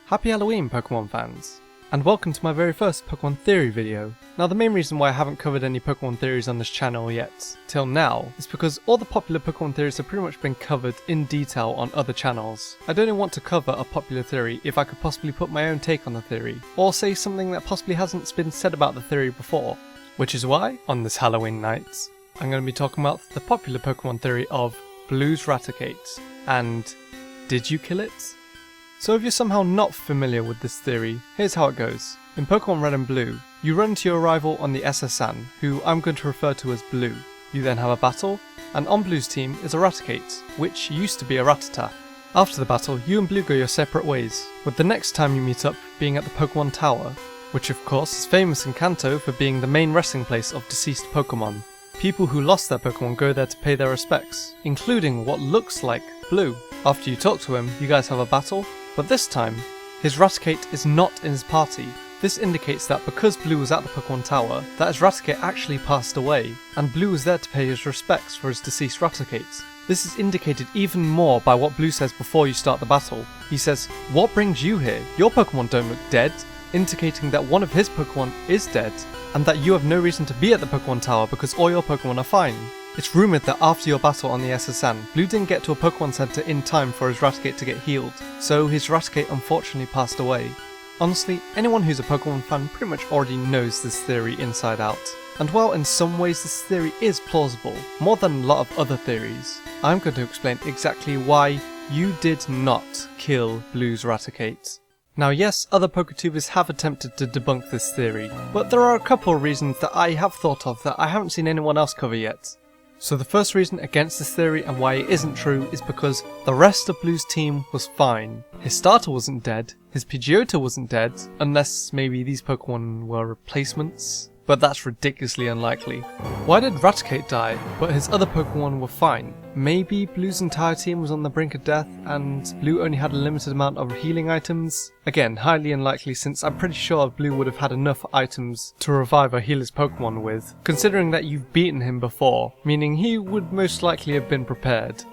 Happy Halloween, Pokemon fans, and welcome to my very first Pokemon Theory video. Now, the main reason why I haven't covered any Pokemon theories on this channel yet, till now, is because all the popular Pokemon theories have pretty much been covered in detail on other channels. I'd only want to cover a popular theory if I could possibly put my own take on the theory, or say something that possibly hasn't been said about the theory before. Which is why, on this Halloween night, I'm going to be talking about the popular Pokemon theory of Blue's Raticate, and did you kill it? So if you're somehow not familiar with this theory, here's how it goes. In Pokemon Red and Blue, you run into your rival on the S.S.An, who I'm going to refer to as Blue. You then have a battle, and on Blue's team is a Raticate, which used to be a Rattata. After the battle, you and Blue go your separate ways, with the next time you meet up being at the Pokemon Tower, which of course is famous in Kanto for being the main resting place of deceased Pokemon. People who lost their Pokemon go there to pay their respects, including what looks like Blue. After you talk to him, you guys have a battle, but this time, his Raticate is not in his party. This indicates that because Blue was at the Pokemon Tower, that his Raticate actually passed away, and Blue was there to pay his respects for his deceased Raticate. This is indicated even more by what Blue says before you start the battle. He says, "What brings you here? Your Pokemon don't look dead," indicating that one of his Pokemon is dead, and that you have no reason to be at the Pokemon Tower because all your Pokemon are fine. It's rumoured that after your battle on the S.S.An, Blue didn't get to a Pokemon Center in time for his Raticate to get healed, so his Raticate unfortunately passed away. Honestly, anyone who's a Pokemon fan pretty much already knows this theory inside out. And while in some ways this theory is plausible, more than a lot of other theories, I'm going to explain exactly why you did not kill Blue's Raticate. Now yes, other Poketubers have attempted to debunk this theory, but there are a couple of reasons that I have thought of that I haven't seen anyone else cover yet. So the first reason against this theory and why it isn't true is because the rest of Blue's team was fine. His starter wasn't dead, his Pidgeotto wasn't dead, unless maybe these Pokemon were replacements, but that's ridiculously unlikely. Why did Raticate die, but his other Pokemon were fine? Maybe Blue's entire team was on the brink of death and Blue only had a limited amount of healing items? Again, highly unlikely since I'm pretty sure Blue would have had enough items to revive or heal his Pokemon with, considering that you've beaten him before, meaning he would most likely have been prepared.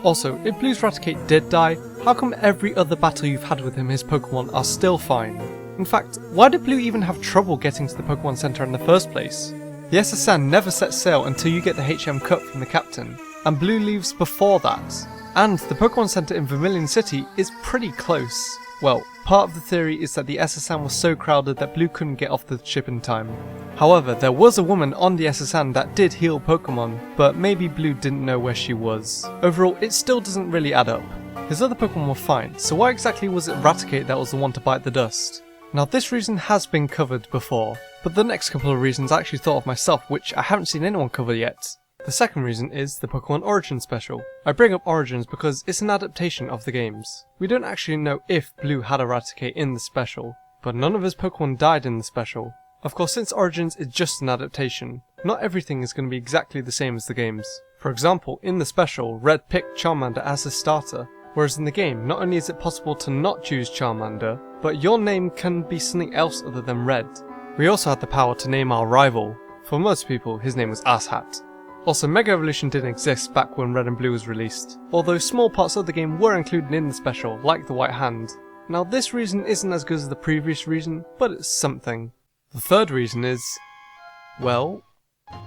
Also, if Blue's Raticate did die, how come every other battle you've had with him his Pokemon are still fine? In fact, why did Blue even have trouble getting to the Pokemon Center in the first place? The S.S.An never sets sail until you get the HM Cup from the captain, and Blue leaves before that. And the Pokemon Center in Vermilion City is pretty close. Well, part of the theory is that the S.S.An was so crowded that Blue couldn't get off the ship in time. However, there was a woman on the S.S.An that did heal Pokemon, but maybe Blue didn't know where she was. Overall, it still doesn't really add up. His other Pokemon were fine, so why exactly was it Raticate that was the one to bite the dust? Now this reason has been covered before, but the next couple of reasons I actually thought of myself which I haven't seen anyone cover yet. The second reason is the Pokemon Origin Special. I bring up Origins because it's an adaptation of the games. We don't actually know if Blue had a Raticate in the special, but none of his Pokemon died in the special. Of course, since Origins is just an adaptation, not everything is going to be exactly the same as the games. For example, in the special, Red picked Charmander as his starter, whereas in the game, not only is it possible to not choose Charmander, but your name can be something else other than Red. We also had the power to name our rival. For most people, his name was Asshat. Also, Mega Evolution didn't exist back when Red and Blue was released, although small parts of the game were included in the special, like the White Hand. Now this reason isn't as good as the previous reason, but it's something. The third reason is, well,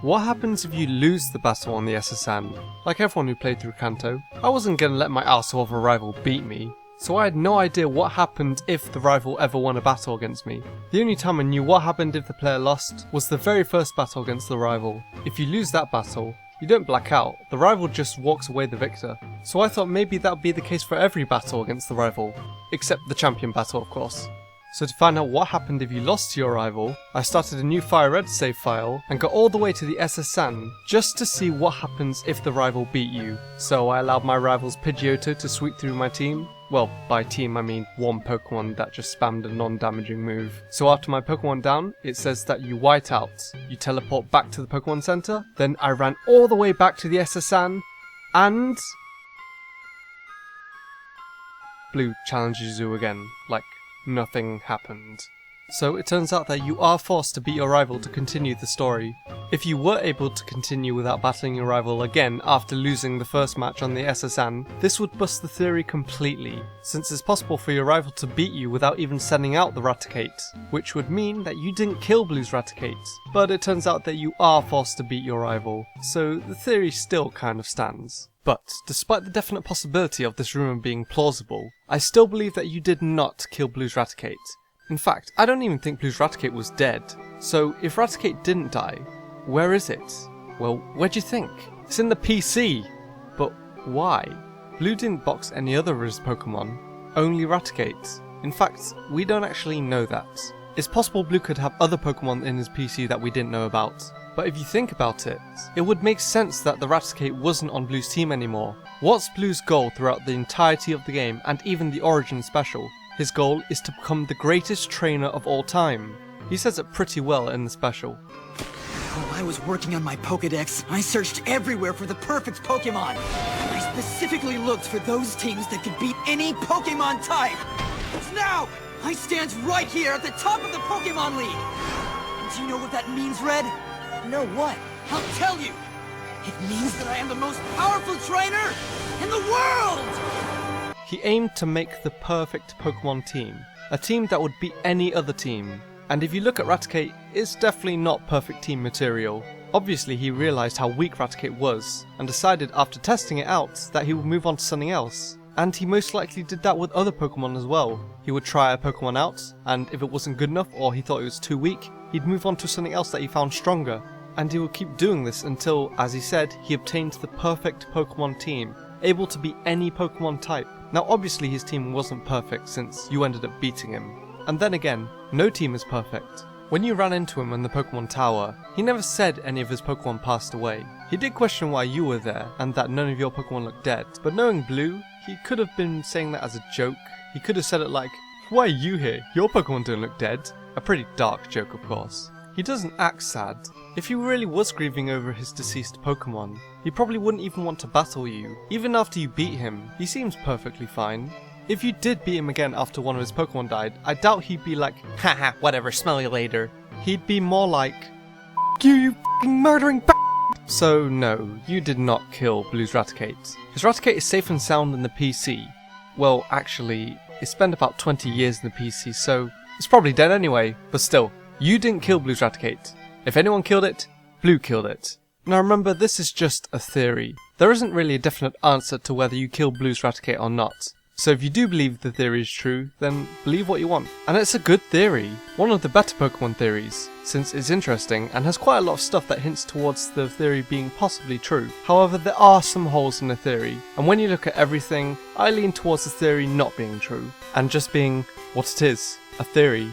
what happens if you lose the battle on the S.S.An? Like everyone who played through Kanto, I wasn't gonna let my arsehole of a rival beat me, so I had no idea what happened if the rival ever won a battle against me. The only time I knew what happened if the player lost was the very first battle against the rival. If you lose that battle, you don't black out, the rival just walks away the victor. So I thought maybe that would be the case for every battle against the rival, except the champion battle of course. So to find out what happened if you lost to your rival, I started a new Fire Red save file and got all the way to the S.S.An just to see what happens if the rival beat you. So I allowed my rival's Pidgeotto to sweep through my team. Well, by team I mean one Pokemon that just spammed a non-damaging move. So after my Pokemon down, it says that you white out. You teleport back to the Pokemon Center, then I ran all the way back to the S.S.An and Blue challenges you again, like nothing happened. So it turns out that you are forced to beat your rival to continue the story. If you were able to continue without battling your rival again after losing the first match on the SSN, this would bust the theory completely, since it's possible for your rival to beat you without even sending out the Raticate, which would mean that you didn't kill Blue's Raticate. But it turns out that you are forced to beat your rival, so the theory still kind of stands. But, despite the definite possibility of this rumour being plausible, I still believe that you did not kill Blue's Raticate. In fact, I don't even think Blue's Raticate was dead. So, if Raticate didn't die, where is it? Well, where do you think? It's in the PC! But why? Blue didn't box any other of his Pokémon, only Raticate. In fact, we don't actually know that. It's possible Blue could have other Pokémon in his PC that we didn't know about. But if you think about it, it would make sense that the Raticate wasn't on Blue's team anymore. What's Blue's goal throughout the entirety of the game and even the Origin special? His goal is to become the greatest trainer of all time. He says it pretty well in the special. While I was working on my Pokédex, I searched everywhere for the perfect Pokémon. I specifically looked for those teams that could beat any Pokémon type. Now, I stand right here at the top of the Pokémon League. Do you know what that means, Red? No, what? I'll tell you! It means that I am the most powerful trainer in the world! He aimed to make the perfect Pokémon team, a team that would beat any other team. And if you look at Raticate, it's definitely not perfect team material. Obviously he realised how weak Raticate was, and decided after testing it out that he would move on to something else. And he most likely did that with other Pokémon as well. He would try a Pokémon out, and if it wasn't good enough or he thought it was too weak, he'd move on to something else that he found stronger. And he would keep doing this until, as he said, he obtained the perfect Pokémon team, able to beat any Pokémon type. Now obviously his team wasn't perfect since you ended up beating him. And then again, no team is perfect. When you ran into him in the Pokémon Tower, he never said any of his Pokémon passed away. He did question why you were there and that none of your Pokémon looked dead, but knowing Blue, he could have been saying that as a joke. He could have said it like, "Why are you here? Your Pokémon don't look dead." A pretty dark joke, of course. He doesn't act sad. If he really was grieving over his deceased Pokémon, he probably wouldn't even want to battle you. Even after you beat him, he seems perfectly fine. If you did beat him again after one of his Pokémon died, I doubt he'd be like, "Haha, whatever, smell you later." He'd be more like, "You f***ing murdering b****." So no, you did not kill Blue's Raticate. His Raticate is safe and sound in the PC. Well, actually, it spent about 20 years in the PC, so it's probably dead anyway, but still. You didn't kill Blue's Raticate. If anyone killed it, Blue killed it. Now remember, this is just a theory. There isn't really a definite answer to whether you killed Blue's Raticate or not. So if you do believe the theory is true, then believe what you want. And it's a good theory. One of the better Pokemon theories, since it's interesting and has quite a lot of stuff that hints towards the theory being possibly true. However, there are some holes in the theory, and when you look at everything, I lean towards the theory not being true, and just being what it is, a theory.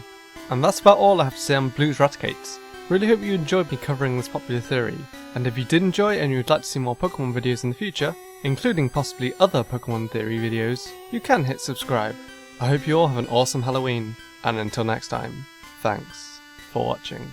And that's about all I have to say on Blue's Raticate. Really hope you enjoyed me covering this popular theory, and if you did enjoy and you would like to see more Pokemon videos in the future, including possibly other Pokemon theory videos, you can hit subscribe. I hope you all have an awesome Halloween, and until next time, thanks for watching.